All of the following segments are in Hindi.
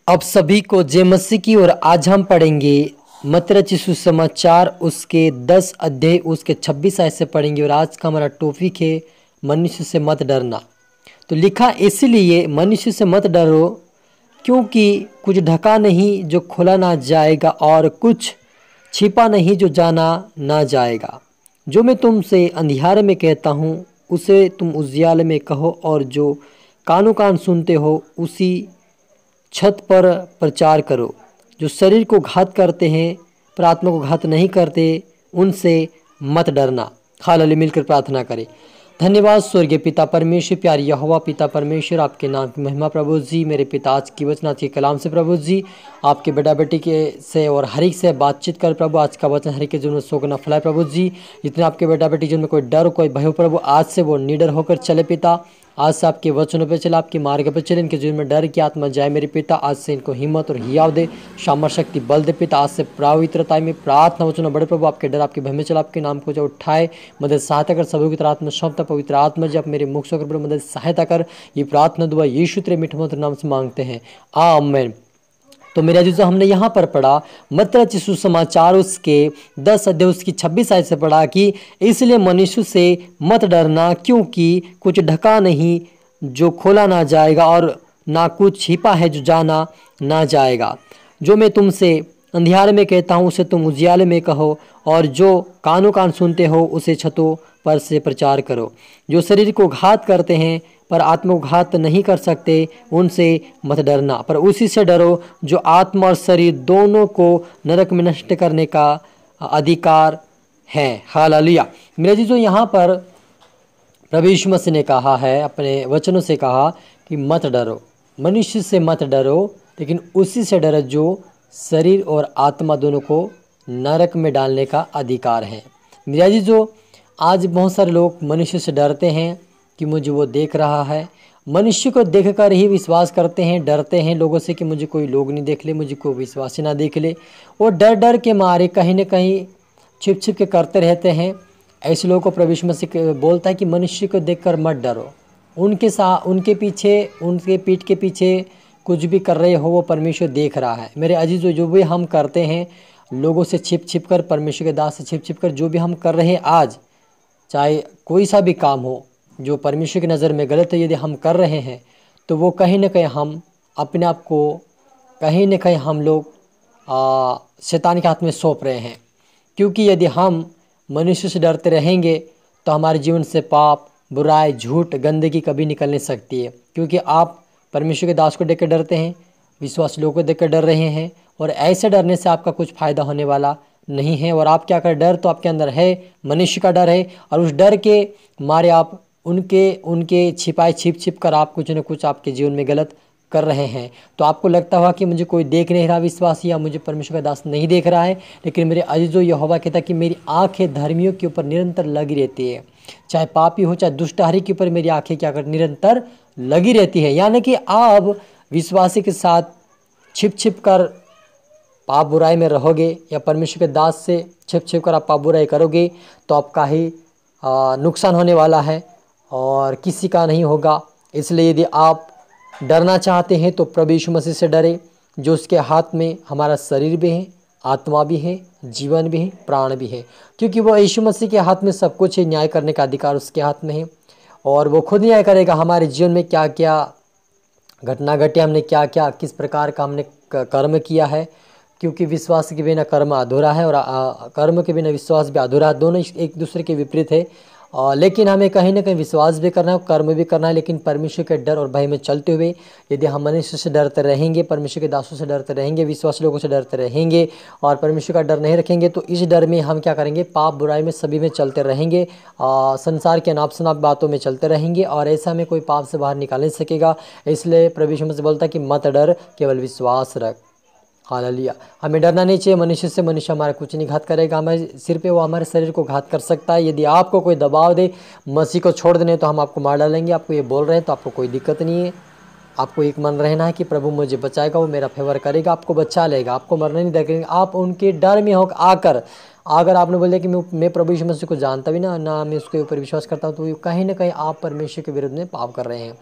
अब सभी को जय मसीह की। और आज हम पढ़ेंगे मत्ती रचित सुसमाचार उसके 10 अध्याय उसके 26 आयत से पढ़ेंगे। और आज का हमारा टॉपिक है मनुष्य से मत डरना। तो लिखा इसलिए मनुष्य से मत डरो, क्योंकि कुछ ढका नहीं जो खोला ना जाएगा, और कुछ छिपा नहीं जो जाना ना जाएगा। जो मैं तुमसे अंधियारे में कहता हूँ उसे तुम उजियाले में कहो, और जो कानों कान सुनते हो उसी छत पर प्रचार करो। जो शरीर को घात करते हैं पर आत्मा को घात नहीं करते, उनसे मत डरना। हालेलुया। मिलकर प्रार्थना करें। धन्यवाद स्वर्गीय पिता परमेश्वर, प्यारी यहोवा पिता परमेश्वर, आपके नाम की महिमा प्रभु जी। मेरे पिता आज की वचन आज के कलाम से प्रभु जी आपके बेटा बेटी के से और हर एक से बातचीत कर प्रभु। आज का वचन हर एक के जीवन में शोक न फैलाए प्रभु जी। जितने आपके बेटा बेटी जीवन में कोई डर कोई भय हो प्रभु, आज से वो निडर होकर चले पिता। आज से आपके वचनों पे चले, आपके मार्ग पे चले, इनके जीवन में डर की आत्मा जाए मेरे पिता। आज से इनको हिम्मत और हियाव दे, सामर्थ शक्ति बल दे पिता। आज से पवित्रता में प्रार्थना वचन बड़े प्रभु, आपके डर आपके भय में चला, आपके नाम को जो उठाए मदद सहायता कर। सभी की आत्मा सौंपता पवित्र आत्मा जी आप मेरे मुख से कर मदद सहायता कर। ये प्रार्थना दुआ यीशु तेरे मीठे मधुर नाम से मांगते हैं, आमीन। तो मेरा जो हमने यहाँ पर पढ़ा मत्ती रचित सुसमाचार उसके 10 अध्याय उसकी 26 आयत से पढ़ा कि इसलिए मनुष्य से मत डरना, क्योंकि कुछ ढका नहीं जो खोला ना जाएगा, और ना कुछ छिपा है जो जाना ना जाएगा। जो मैं तुमसे अंधियारे में कहता हूँ उसे तुम उजियाले में कहो, और जो कानों कान सुनते हो उसे छतों पर से प्रचार करो। जो शरीर को घात करते हैं पर आत्मा को घात नहीं कर सकते, उनसे मत डरना, पर उसी से डरो जो आत्मा और शरीर दोनों को नरक में नष्ट करने का अधिकार है। हालेलुया। मेरे जी जो यहाँ पर प्रभु यीशु मसीह ने कहा है, अपने वचनों से कहा कि मत डरो, मनुष्य से मत डरो, लेकिन उसी से डरो जो शरीर और आत्मा दोनों को नरक में डालने का अधिकार है। मेरा जी जो आज बहुत सारे लोग मनुष्य से डरते हैं कि मुझे वो देख रहा है। मनुष्य को देखकर ही विश्वास करते हैं, डरते हैं लोगों से कि मुझे कोई लोग नहीं देख ले, मुझे कोई विश्वासी ना देख ले। और डर डर के मारे कहीं ना कहीं छिप छिप के करते रहते हैं। ऐसे लोगों को प्रभु यीशु मसीह बोलता है कि मनुष्य को देखकर मत डरो। उनके पीछे, उनके पीठ के पीछे कुछ भी कर रहे हो वो परमेश्वर देख रहा है। मेरे अजीजों, जो भी हम करते हैं लोगों से छिप छिप कर, परमेश्वर के दास से छिप छिप कर जो भी हम कर रहे हैं आज, चाहे कोई सा भी काम हो जो परमेश्वर की नज़र में गलत है, यदि हम कर रहे हैं तो वो कहीं ना कहीं हम अपने आप को कहीं ना कहीं हम लोग शैतान के हाथ में सौंप रहे हैं। क्योंकि यदि हम मनुष्य से डरते रहेंगे तो हमारे जीवन से पाप, बुराई, झूठ, गंदगी कभी निकल नहीं सकती है। क्योंकि आप परमेश्वर के दास को देख कर डरते हैं, विश्वास लोगों को देख कर डर रहे हैं, और ऐसे डरने से आपका कुछ फ़ायदा होने वाला नहीं है। और आप क्या कर, डर तो आपके अंदर है, मनुष्य का डर है, और उस डर के मारे आप उनके छिपाए छिप छिप कर आप कुछ न कुछ आपके जीवन में गलत कर रहे हैं। तो आपको लगता होगा कि मुझे कोई देख नहीं रहा विश्वासी, या मुझे परमेश्वर का दास नहीं देख रहा है, लेकिन मेरे अजीजों यहोवा कहता है कि मेरी आंखें धर्मियों के ऊपर निरंतर लगी रहती है। चाहे पापी हो चाहे दुष्टहारी के ऊपर मेरी आंखें क्या कर निरंतर लगी रहती है। यानी कि आप विश्वासी के साथ छिप छिप कर पाप बुराई में रहोगे, या परमेश्वर के दास से छिप छिप कर आप पाप बुराई करोगे, तो आपका ही नुकसान होने वाला है और किसी का नहीं होगा। इसलिए यदि आप डरना चाहते हैं तो प्रभु यीशु मसीह से डरे, जो उसके हाथ में हमारा शरीर भी है, आत्मा भी है, जीवन भी है, प्राण भी है। क्योंकि वो यीशु मसीह के हाथ में सब कुछ है, न्याय करने का अधिकार उसके हाथ में है, और वो खुद न्याय करेगा हमारे जीवन में क्या क्या घटना घटी, हमने क्या क्या किस प्रकार का हमने कर्म किया है। क्योंकि विश्वास के बिना कर्म अधूरा है, और कर्म के बिना विश्वास भी अधूरा है। दोनों एक दूसरे के विपरीत है। लेकिन हमें कहीं ना कहीं विश्वास भी करना है, कर्म भी करना है, लेकिन परमेश्वर के डर और भय में चलते हुए यदि हम मनुष्य से डरते रहेंगे, परमेश्वर के दासों से डरते रहेंगे, विश्वास लोगों से डरते रहेंगे, और परमेश्वर का डर नहीं रखेंगे, तो इस डर में हम क्या करेंगे, पाप बुराई में सभी में चलते रहेंगे, संसार के अनाप शनाप बातों में चलते रहेंगे, और ऐसा में कोई पाप से बाहर निकाल नहीं सकेगा। इसलिए प्रभु यीशु मसीह बोलता है कि मत डर, केवल विश्वास रख। हालेलुया। हमें डरना नहीं चाहिए मनुष्य से। मनुष्य हमारा कुछ नहीं घात करेगा, हमारे सिर पे वो हमारे शरीर को घात कर सकता है। यदि आपको कोई दबाव दे मसीह को छोड़ देने तो हम आपको मार डालेंगे, आपको ये बोल रहे हैं तो आपको कोई दिक्कत नहीं है। आपको एक मन रहना है कि प्रभु मुझे बचाएगा, वो मेरा फेवर करेगा, आपको बचा लेगा, आपको मरने नहीं देगा। आप उनके डर में हो आकर अगर आपने बोल दिया कि मैं प्रभु यीशु मसीह को जानता भी ना मैं उसके ऊपर विश्वास करता हूँ, तो ये कहीं ना कहीं आप परमेश्वर के विरुद्ध में पाप कर रहे हैं,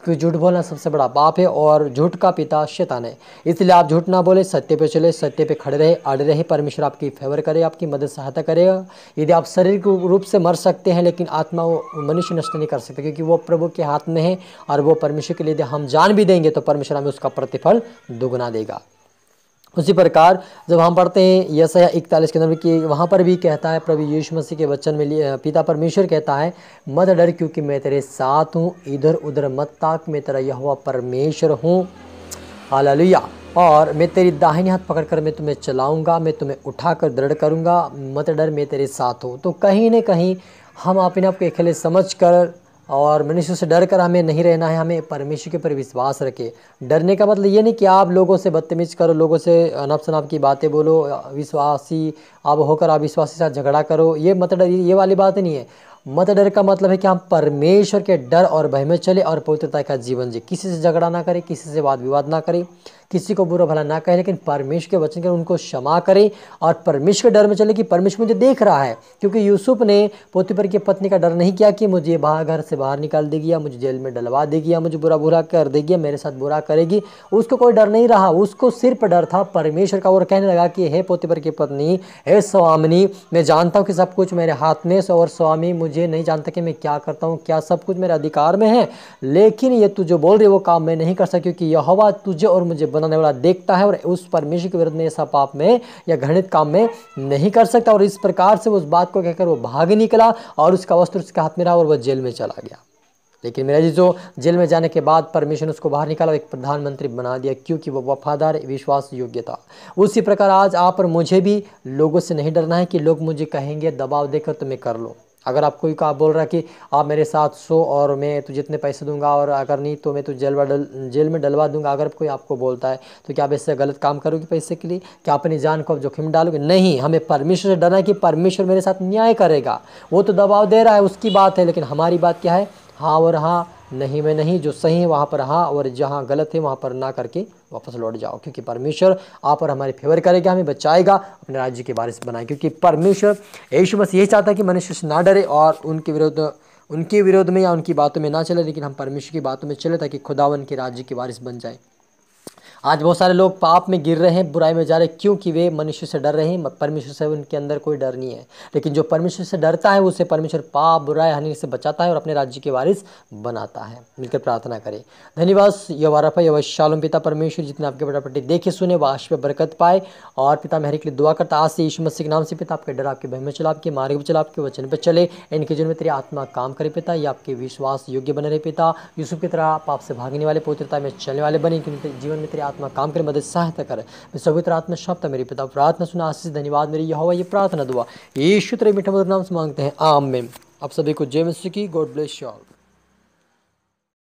क्योंकि झूठ बोलना सबसे बड़ा पाप है और झूठ का पिता शैतान है। इसलिए आप झूठ ना बोले, सत्य पे चले, सत्य पे खड़े रहे, अड़े रहे। परमेश्वर आपकी फेवर करे, आपकी मदद सहायता करेगा। यदि आप शारीरिक रूप से मर सकते हैं, लेकिन आत्मा वो मनुष्य नष्ट नहीं कर सकते, क्योंकि वो प्रभु के हाथ में है। और वो परमेश्वर के लिए यदि हम जान भी देंगे तो परमेश्वर हमें उसका प्रतिफल दुगना देगा। उसी प्रकार जब हम पढ़ते हैं यशायाह 41 के अंदर कि वहाँ पर भी कहता है, प्रभु यीशु मसीह के वचन में पिता परमेश्वर कहता है, मत डर क्योंकि मैं तेरे साथ हूँ, इधर उधर मत ताक, मैं तेरा यहोवा परमेश्वर हूँ। हालेलुया। और मैं तेरी दाहिनी हाथ पकड़कर मैं तुम्हें चलाऊंगा, मैं तुम्हें उठाकर दृढ़ करूंगा, मत डर मैं तेरे साथ हूँ। तो कहीं न कहीं हम अपने आप को अकेले समझ कर और मनुष्य से डर कर हमें नहीं रहना है, हमें परमेश्वर के ऊपर विश्वास रखे। डरने का मतलब ये नहीं कि आप लोगों से बदतमीज करो, लोगों से अनप-शनप की बातें बोलो, विश्वासी आप होकर आप विश्वासी के साथ झगड़ा करो, ये मत डर, ये वाली बात नहीं है। मत डर का मतलब है कि हम परमेश्वर के डर और भय में चले और पवित्रता का जीवन जिए। किसी से झगड़ा ना करें, किसी से वाद विवाद ना करें, किसी को बुरा भला ना कहे, लेकिन परमेश्वर के वचन के उनको क्षमा करें और परमेश्वर के डर में चले कि परमेश्वर मुझे देख रहा है। क्योंकि यूसुफ ने पोतीफर की पत्नी का डर नहीं किया कि मुझे घर से बाहर निकाल देगी या मुझे जेल में डलवा देगी या मुझे बुरा कर देगी या मेरे साथ बुरा करेगी। उसको कोई डर नहीं रहा, उसको सिर्फ डर था परमेश्वर का। और कहने लगा कि हे पोतीफर की पत्नी, हे स्वामिनी, मैं जानता हूँ कि सब कुछ मेरे हाथ में, और स्वामी मुझे नहीं जानता कि मैं क्या करता हूँ, क्या सब कुछ मेरे अधिकार में है, लेकिन ये तू जो बोल रही है वो काम मैं नहीं कर सकती, क्योंकि यहोवा तुझे और मुझे बनाने वाला देखता है और उस परमेश्वर के विरुद्ध में ऐसा पाप में या घृणित काम में नहीं कर सकता। और इस प्रकार से उस बात को कहकर वो भाग निकला और उसका वस्त्र उसके हाथ में रहा और वह जेल में चला गया। लेकिन मेरा जी जो जेल में जाने के बाद परमेश्वर ने उसको बाहर निकाला और एक प्रधानमंत्री बना दिया, क्योंकि वो वफादार विश्वास योग्य था। उसी प्रकार आज आप और मुझे भी लोगों से नहीं डरना है कि लोग मुझे कहेंगे दबाव देकर तुम्हें कर लो। अगर आप कोई का बोल रहा है कि आप मेरे साथ सो और मैं तुझे इतने पैसे दूंगा और अगर नहीं तो मैं तुझे जेल में डलवा दूंगा, अगर कोई आपको बोलता है तो क्या आप इससे गलत काम करोगे पैसे के लिए? क्या अपनी जान को जोखिम में डालोगे? नहीं, हमें परमेश्वर से डरना है कि परमेश्वर मेरे साथ न्याय करेगा। वो तो दबाव दे रहा है उसकी बात है, लेकिन हमारी बात क्या है? हाँ और हाँ, नहीं में नहीं। जो सही है वहाँ पर हाँ, और जहाँ गलत है वहाँ पर ना करके वापस लौट जाओ, क्योंकि परमेश्वर आप और हमारे फेवर करेगा, हमें बचाएगा, अपने राज्य के वारिस बनाए। क्योंकि परमेश्वर यीशु मसीह यही चाहता है कि मनुष्य से ना डरे और उनके विरोध में या उनकी बातों में ना चले, लेकिन हम परमेश्वर की बातों में चले ताकि खुदावन के राज्य के वारिस बन जाए। आज बहुत सारे लोग पाप में गिर रहे हैं, बुराई में जा रहे हैं, क्योंकि वे मनुष्य से डर रहे हैं। परमेश्वर से उनके अंदर कोई डर नहीं है। लेकिन जो परमेश्वर से डरता है उसे परमेश्वर पाप बुराई हानि से बचाता है और अपने राज्य के वारिस बनाता है। मिलकर प्रार्थना करें। धन्यवाद यवारफा यव शालोम पिता परमेश्वर, जितने आपके बटापट्टी देखे सुने वाश पे बरकत पाए। और पिता मैं हर एक लिए दुआ करता आज से यीशु मसीह के नाम से पिता, आपके डर आपके भय में चला, आपके मार्ग पर चला, आपके वचन पर चले। इनके जीवन में तेरी आत्मा काम करे पिता, ये आपके विश्वास योग्य बने रहे पिता। यूसुफ की तरह पाप से भागने वाले, पवित्रता में चलने वाले बने, क्योंकि जीवन में तेरी आत्मा काम करे, मदद सहायता करे। मैं पवित्र आत्मा शब्द मेरे पिता प्रार्थना सुना आशीष। धन्यवाद मेरी यहोवा, ये प्रार्थना दुआ यीशु तेरे मीठे मधुर नाम से मांगते हैं, आमीन। आप सभी को जय मसीह की। God bless you all.